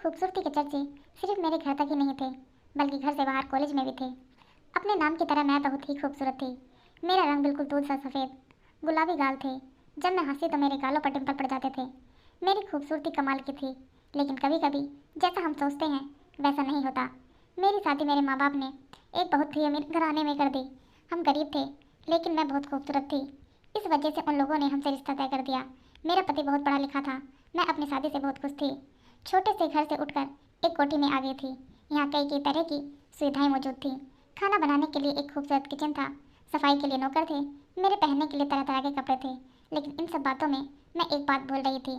खूबसूरती के चर्चे सिर्फ मेरे घर तक ही नहीं थे, बल्कि घर से बाहर कॉलेज में भी थे। अपने नाम की तरह मैं बहुत ही खूबसूरत थी। मेरा रंग बिल्कुल दूध सा सफ़ेद, गुलाबी गाल थे। जब मैं हंसी तो मेरे गालों पर डिंपल पड़ जाते थे। मेरी खूबसूरती कमाल की थी, लेकिन कभी कभी जैसा हम सोचते हैं वैसा नहीं होता। मेरी शादी मेरे माँ बाप ने एक बहुत ही अमीर घराने में कर दी। हम गरीब थे, लेकिन मैं बहुत खूबसूरत थी। इस वजह से उन लोगों ने हमसे रिश्ता तय कर दिया। मेरा पति बहुत पढ़ा लिखा था। मैं अपनी शादी से बहुत खुश थी। छोटे से घर से उठकर एक कोठी में आ गई थी। यहाँ कई कई तरह की सुविधाएं मौजूद थी। खाना बनाने के लिए एक खूबसूरत किचन था, सफाई के लिए नौकर थे, मेरे पहनने के लिए तरह तरह के कपड़े थे। लेकिन इन सब बातों में मैं एक बात भूल रही थी।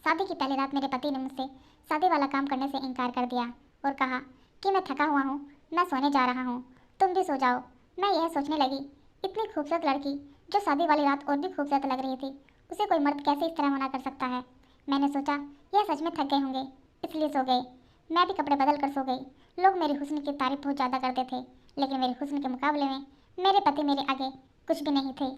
शादी की पहली रात मेरे पति ने मुझसे शादी वाला काम करने से इनकार कर दिया और कहा कि मैं थका हुआ हूँ, मैं सोने जा रहा हूँ, तुम भी सो जाओ। मैं यह सोचने लगी, इतनी खूबसूरत लड़की जो शादी वाली रात और भी खूबसूरत लग रही थी, उसे कोई मर्द कैसे इस तरह मना कर सकता है। मैंने सोचा यह सच में थक गए होंगे, इसलिए सो गए। मैं भी कपड़े बदल कर सो गई। लोग मेरे हुस्न की तारीफ बहुत ज़्यादा करते थे, लेकिन मेरे हुस्न के मुकाबले में मेरे पति मेरे आगे कुछ भी नहीं थे।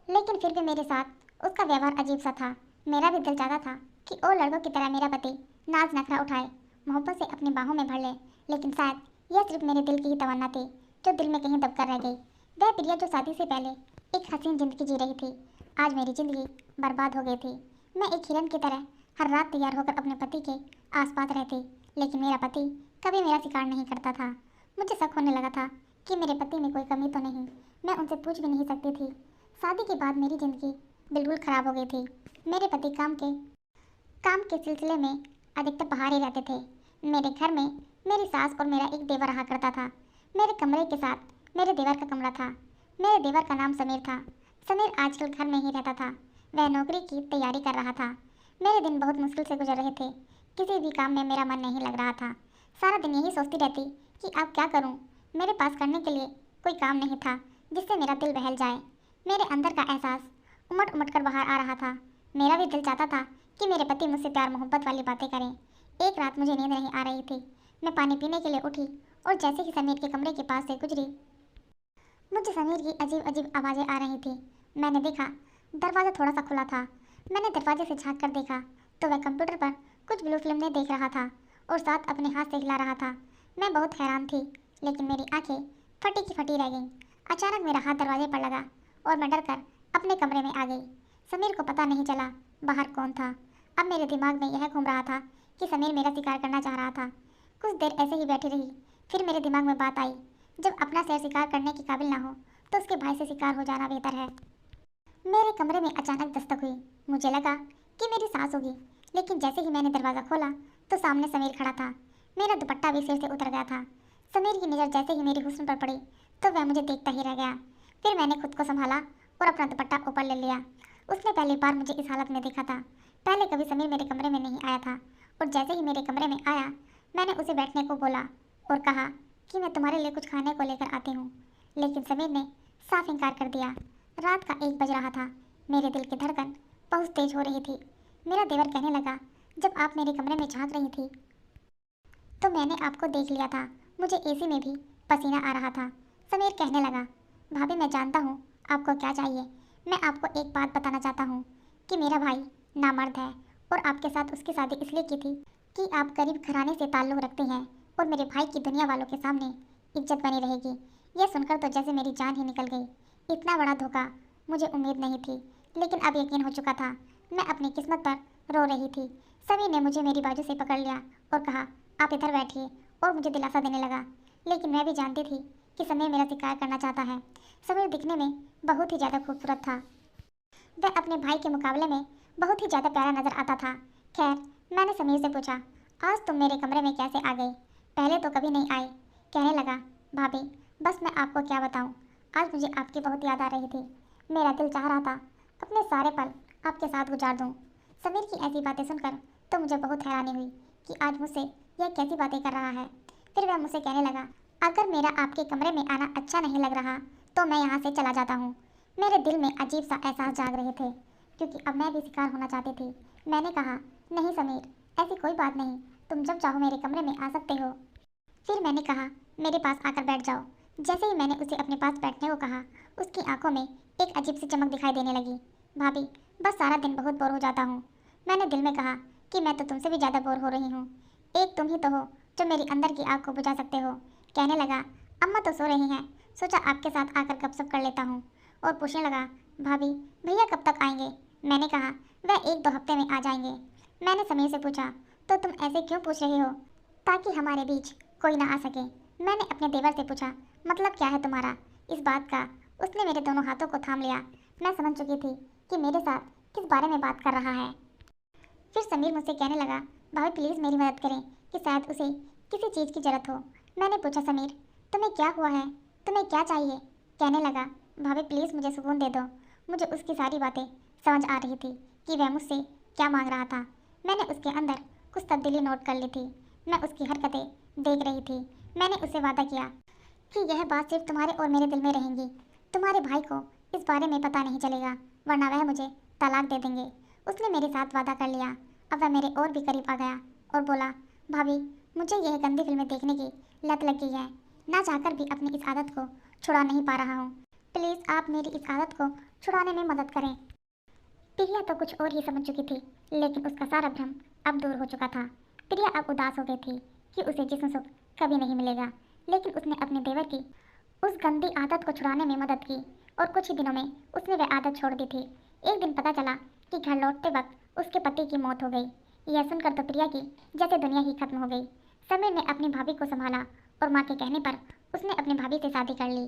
लेकिन फिर भी मेरे साथ उसका व्यवहार अजीब सा था। मेरा भी दिल चाहता था कि और लड़कों की तरह मेरा पति नाज नखरा उठाए, मोहब्बत से अपनी बाहों में भर ले। लेकिन शायद यह सिर्फ मेरे दिल की ही तमन्ना थी, जो दिल में कहीं दबकर रह गई। वह प्रिया जो शादी से पहले एक हसीन जिंदगी जी रही थी, आज मेरी जिंदगी बर्बाद हो गई थी। मैं एक हिरन की तरह हर रात तैयार होकर अपने पति के आसपास रहती, लेकिन मेरा पति कभी मेरा शिकार नहीं करता था। मुझे शक होने लगा था कि मेरे पति में कोई कमी तो नहीं। मैं उनसे पूछ भी नहीं सकती थी। शादी के बाद मेरी ज़िंदगी बिल्कुल ख़राब हो गई थी। मेरे पति काम के सिलसिले में अधिकतर बाहर ही रहते थे। मेरे घर में मेरी सास और मेरा एक देवर रहा करता था। मेरे कमरे के साथ मेरे देवर का कमरा था। मेरे देवर का नाम समीर था। समीर आजकल घर में ही रहता था। वह नौकरी की तैयारी कर रहा था। मेरे दिन बहुत मुश्किल से गुजर रहे थे। किसी भी काम में मेरा मन नहीं लग रहा था। सारा दिन यही सोचती रहती कि अब क्या करूं। मेरे पास करने के लिए कोई काम नहीं था जिससे मेरा दिल बहल जाए। मेरे अंदर का एहसास उमड़ उमड़ कर बाहर आ रहा था। मेरा भी दिल चाहता था कि मेरे पति मुझसे प्यार मोहब्बत वाली बातें करें। एक रात मुझे नींद नहीं आ रही थी। मैं पानी पीने के लिए उठी और जैसे ही समीर के कमरे के पास से गुजरी, मुझे समीर की अजीब अजीब आवाज़ें आ रही थी। मैंने देखा दरवाज़ा थोड़ा सा खुला था। मैंने दरवाजे से झांक कर देखा तो वह कंप्यूटर पर कुछ ब्लू फिल्में देख रहा था और साथ अपने हाथ से हिला रहा था। मैं बहुत हैरान थी, लेकिन मेरी आंखें फटी की फटी रह गईं। अचानक मेरा हाथ दरवाजे पर लगा और मैं डरकर अपने कमरे में आ गई। समीर को पता नहीं चला बाहर कौन था। अब मेरे दिमाग में यह घूम रहा था कि समीर मेरा शिकार करना चाह रहा था। कुछ देर ऐसे ही बैठी रही, फिर मेरे दिमाग में बात आई, जब अपना शेर शिकार करने के काबिल ना हो तो उसके भाई से शिकार हो जाना बेहतर है। मेरे कमरे में अचानक दस्तक हुई। मुझे लगा कि मेरी सास होगी, लेकिन जैसे ही मैंने दरवाज़ा खोला तो सामने समीर खड़ा था। मेरा दुपट्टा भी सिर से उतर गया था। समीर की नज़र जैसे ही मेरी हुस्न पर पड़ी तो वह मुझे देखता ही रह गया। फिर मैंने खुद को संभाला और अपना दुपट्टा ऊपर ले लिया। उसने पहली बार मुझे इस हालत में देखा था। पहले कभी समीर मेरे कमरे में नहीं आया था और जैसे ही मेरे कमरे में आया मैंने उसे बैठने को बोला और कहा कि मैं तुम्हारे लिए कुछ खाने को लेकर आती हूँ, लेकिन समीर ने साफ इनकार कर दिया। रात का 1 बज रहा था। मेरे दिल की धड़कन बहुत तेज हो रही थी। मेरा देवर कहने लगा, जब आप मेरे कमरे में झांक रही थी तो मैंने आपको देख लिया था। मुझे एसी में भी पसीना आ रहा था। समीर कहने लगा, भाभी मैं जानता हूँ आपको क्या चाहिए। मैं आपको एक बात बताना चाहता हूँ कि मेरा भाई नामर्द है और आपके साथ उसकी शादी इसलिए की थी कि आप गरीब घराने से ताल्लुक़ रखते हैं और मेरे भाई की दुनिया वालों के सामने इज्जत बनी रहेगी। यह सुनकर तो जैसे मेरी जान ही निकल गई। इतना बड़ा धोखा मुझे उम्मीद नहीं थी, लेकिन अब यकीन हो चुका था। मैं अपनी किस्मत पर रो रही थी। सभी ने मुझे मेरी बाजू से पकड़ लिया और कहा, आप इधर बैठिए, और मुझे दिलासा देने लगा। लेकिन मैं भी जानती थी कि समीर मेरा शिकार करना चाहता है। समीर दिखने में बहुत ही ज़्यादा खूबसूरत था। वह अपने भाई के मुकाबले में बहुत ही ज़्यादा प्यारा नज़र आता था। खैर, मैंने समीर से पूछा, आज तुम मेरे कमरे में कैसे आ गए? पहले तो कभी नहीं आए। कहने लगा, भाभी बस मैं आपको क्या बताऊं, आज मुझे आपकी बहुत याद आ रही थी। मेरा दिल चाह रहा था अपने सारे पल आपके साथ गुजार दूं। समीर की ऐसी बातें सुनकर तो मुझे बहुत हैरानी हुई कि आज मुझसे यह कैसी बातें कर रहा है। फिर वह मुझसे कहने लगा, अगर मेरा आपके कमरे में आना अच्छा नहीं लग रहा तो मैं यहाँ से चला जाता हूँ। मेरे दिल में अजीब सा एहसास जाग रहे थे, क्योंकि अब मैं भी शिकार होना चाहती थी। मैंने कहा, नहीं समीर, ऐसी कोई बात नहीं, तुम जब चाहो मेरे कमरे में आ सकते हो। फिर मैंने कहा, मेरे पास आकर बैठ जाओ। जैसे ही मैंने उसे अपने पास बैठने को कहा, उसकी आंखों में एक अजीब सी चमक दिखाई देने लगी। भाभी बस सारा दिन बहुत बोर हो जाता हूँ। मैंने दिल में कहा कि मैं तो तुमसे भी ज़्यादा बोर हो रही हूँ। एक तुम ही तो हो जो मेरी अंदर की आग को बुझा सकते हो। कहने लगा, अम्मा तो सो रही हैं, सोचा आपके साथ आकर गपशप कर लेता हूँ। और पूछने लगा, भाभी भैया कब तक आएंगे? मैंने कहा, वह 1-2 हफ्ते में आ जाएंगे। मैंने समीर से पूछा, तो तुम ऐसे क्यों पूछ रही हो? ताकि हमारे बीच कोई ना आ सके। मैंने अपने देवर से पूछा, मतलब क्या है तुम्हारा इस बात का? उसने मेरे दोनों हाथों को थाम लिया। मैं समझ चुकी थी कि मेरे साथ किस बारे में बात कर रहा है। फिर समीर मुझसे कहने लगा, भाभी प्लीज़ मेरी मदद करें कि शायद उसे किसी चीज़ की ज़रूरत हो। मैंने पूछा, समीर तुम्हें क्या हुआ है, तुम्हें क्या चाहिए? कहने लगा, भाभी प्लीज़ मुझे सुकून दे दो। मुझे उसकी सारी बातें समझ आ रही थी कि वह मुझसे क्या मांग रहा था। मैंने उसके अंदर कुछ तब्दीली नोट कर ली थी। मैं उसकी हरकतें देख रही थी। मैंने उससे वादा किया कि यह बात सिर्फ तुम्हारे और मेरे दिल में रहेंगी। तुम्हारे भाई को इस बारे में पता नहीं चलेगा, वरना वह मुझे तलाक दे देंगे। उसने मेरे साथ वादा कर लिया। अब वह मेरे और भी करीब आ गया और बोला, भाभी मुझे यह गंदी फिल्में देखने की लत लग गई है। ना चाहकर भी अपनी इस आदत को छुड़ा नहीं पा रहा हूँ। प्लीज़ आप मेरी इस आदत को छुड़ाने में मदद करें। प्रिया तो कुछ और ही समझ चुकी थी, लेकिन उसका सारा भ्रम अब दूर हो चुका था। प्रिया अब उदास हो गई थी कि उसे जिस्म सुख कभी नहीं मिलेगा, लेकिन उसने अपने देवर की उस गंदी आदत को छुड़ाने में मदद की और कुछ ही दिनों में उसने वह आदत छोड़ दी थी। एक दिन पता चला कि घर लौटते वक्त उसके पति की मौत हो गई। यह सुनकर तो प्रिया की जैसे दुनिया ही खत्म हो गई। समीर ने अपनी भाभी को संभाला और माँ के कहने पर उसने अपनी भाभी से शादी कर ली।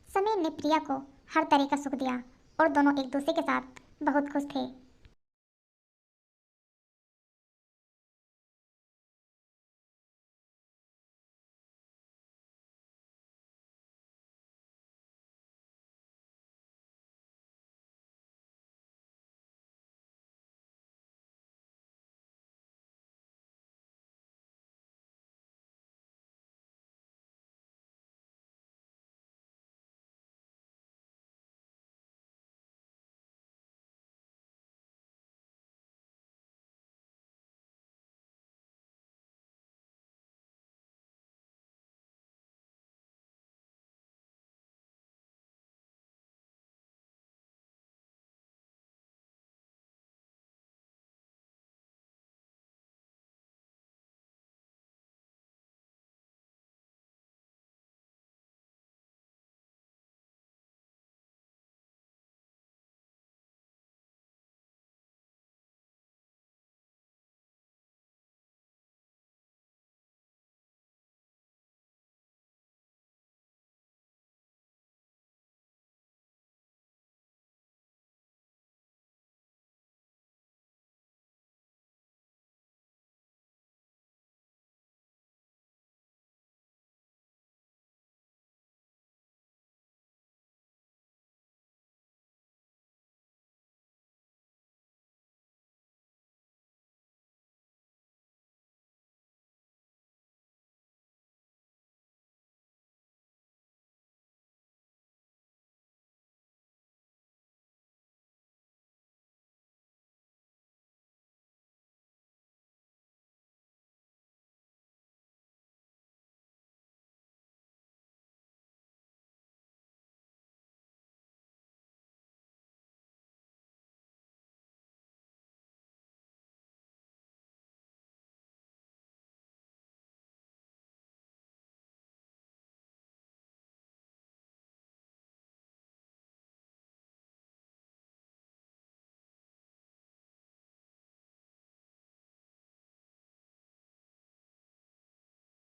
समीर ने प्रिया को हर तरह का सुख दिया और दोनों एक दूसरे के साथ बहुत खुश थे।